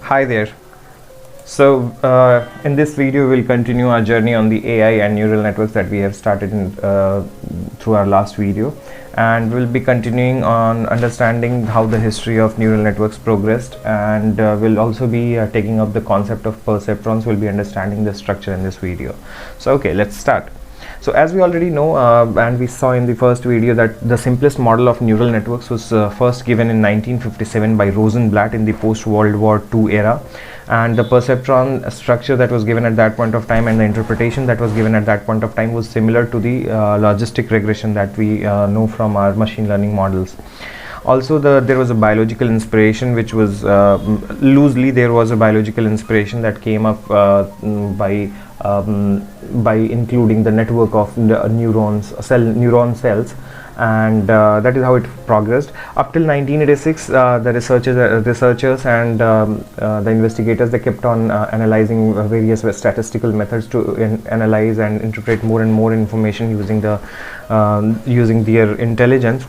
Hi there. In this video, we'll continue our journey on the AI and neural networks that we have started through our last video, and we'll be continuing on understanding how the history of neural networks progressed, and we'll also be taking up the concept of perceptrons. We'll be understanding the structure in this video. So, okay, let's start. So as we already know, and we saw in the first video, that the simplest model of neural networks was first given in 1957 by Rosenblatt in the post-World War II era, and the perceptron structure that was given at that point of time and the interpretation that was given at that point of time was similar to the logistic regression that we know from our machine learning models. Also, there was a biological inspiration, which was loosely there was a biological inspiration that came up by including the network of neuron cells, and that is how it progressed up till 1986. The researchers and the investigators, they kept on analyzing various statistical methods to analyze and interpret more and more information using their intelligence.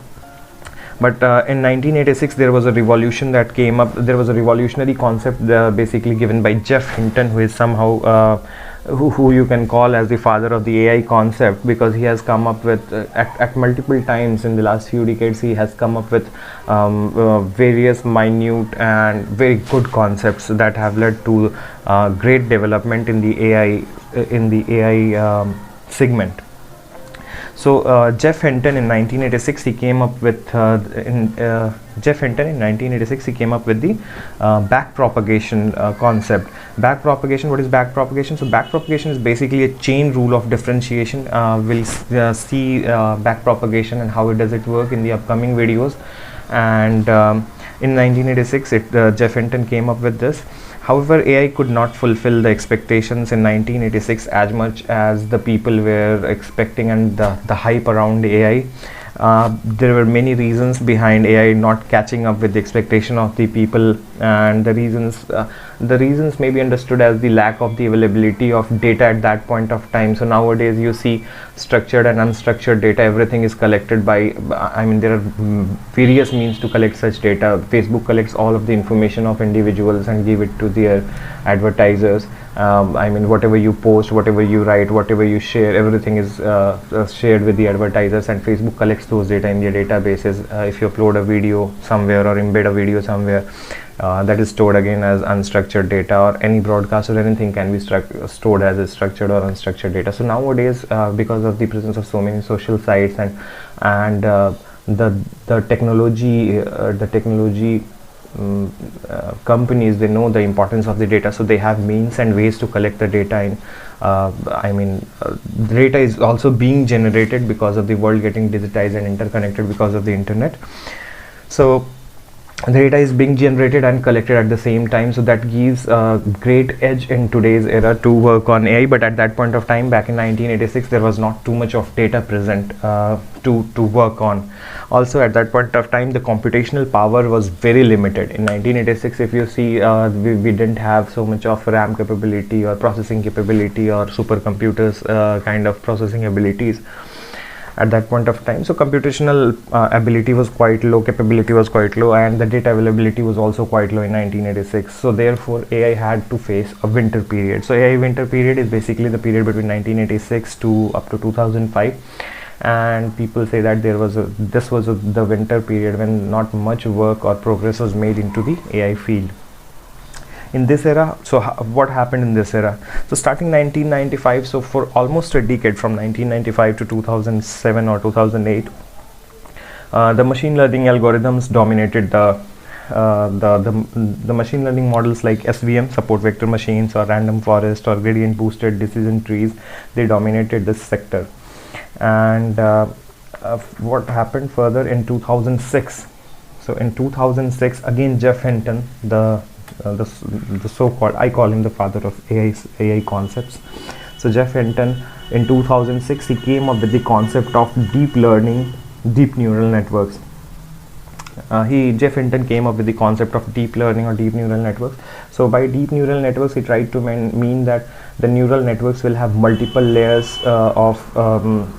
But in 1986, there was a revolution that came up. There was a revolutionary concept basically given by Geoff Hinton, who is somehow who you can call as the father of the AI concept, because he has come up with at multiple times in the last few decades, he has come up with various minute and very good concepts that have led to great development in the AI segment. So Geoff Hinton in 1986, he came up with the backpropagation concept. Backpropagation, what is backpropagation? So backpropagation is basically a chain rule of differentiation. We'll see backpropagation and how does it work in the upcoming videos. And in 1986, Geoff Hinton came up with this. However, AI could not fulfill the expectations in 1986 as much as the people were expecting, and the hype around AI. There were many reasons behind AI not catching up with the expectation of the people, and the reasons may be understood as the lack of the availability of data at that point of time. So nowadays you see structured and unstructured data, everything is collected by, there are various means to collect such data. Facebook collects all of the information of individuals and give it to their advertisers. Whatever you post, whatever you write, whatever you share, everything is shared with the advertisers, and Facebook collects those data in their databases. If you upload a video somewhere or embed a video somewhere, that is stored again as unstructured data, or any broadcast or anything can be stored as a structured or unstructured data. So nowadays, because of the presence of so many social sites and the technology companies, they know the importance of the data, so they have means and ways to collect the data. The data is also being generated because of the world getting digitized and interconnected because of the internet. So the data is being generated and collected at the same time, so that gives a great edge in today's era to work on AI. But at that point of time, back in 1986, there was not too much of data present to work on. Also, at that point of time, the computational power was very limited. In 1986, if you see, we didn't have so much of RAM capability or processing capability or supercomputers kind of processing abilities at that point of time. So computational ability was quite low, capability was quite low, and the data availability was also quite low in 1986. So therefore AI had to face a winter period. So AI winter period is basically the period between 1986 to up to 2005, and people say that this was the winter period when not much work or progress was made into the AI field. In this era, so what happened in this era? So starting 1995, so for almost a decade, from 1995 to 2007 or 2008, the machine learning algorithms dominated the machine learning models like SVM, support vector machines, or random forest, or gradient boosted decision trees. They dominated this sector. And what happened further in 2006? So in 2006, again Geoff Hinton, the so-called, I call him the father of AI concepts. So Geoff Hinton in 2006, he came up with the concept of deep learning, deep neural networks. Jeff Hinton came up with the concept of deep learning or deep neural networks. So by deep neural networks, he tried to mean that the neural networks will have multiple layers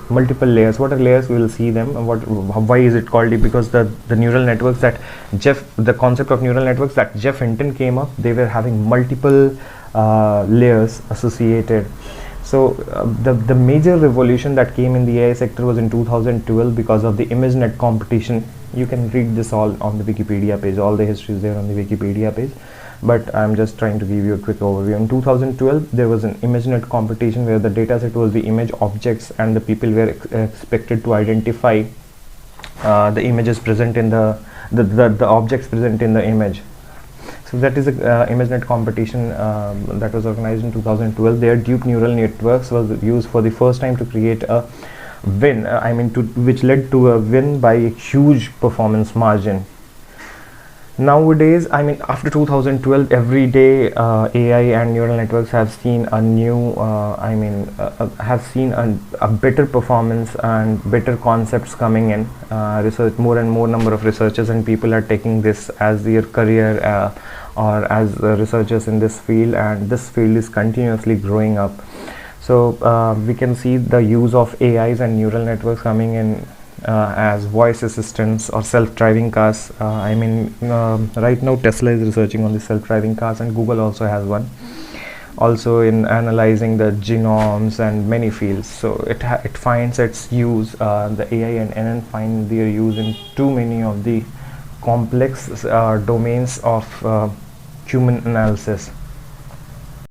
multiple layers. What are layers? We will see them. Why is it called deep? Because the neural networks that the concept of neural networks that Jeff Hinton came up, they were having multiple layers associated. So the major revolution that came in the AI sector was in 2012 because of the ImageNet competition. You can read this all on the Wikipedia page. All the history is there on the Wikipedia page, but I'm just trying to give you a quick overview. In 2012, there was an ImageNet competition where the dataset was the image objects, and the people were expected to identify the images present in the objects present in the image. So that is a ImageNet competition that was organized in 2012. There, deep neural networks was used for the first time to create a win. Which led to a win by a huge performance margin. Nowadays, after 2012, every day AI and neural networks have seen a new, have seen a better performance and better concepts coming in. More and more number of researchers and people are taking this as their career or as researchers in this field, and this field is continuously growing up. So we can see the use of AIs and neural networks coming in as voice assistants or self-driving cars. Right now Tesla is researching on the self-driving cars, and Google also has one. Also in analyzing the genomes and many fields. So it finds its use, the AI and NN find their use in too many of the complex domains of human analysis.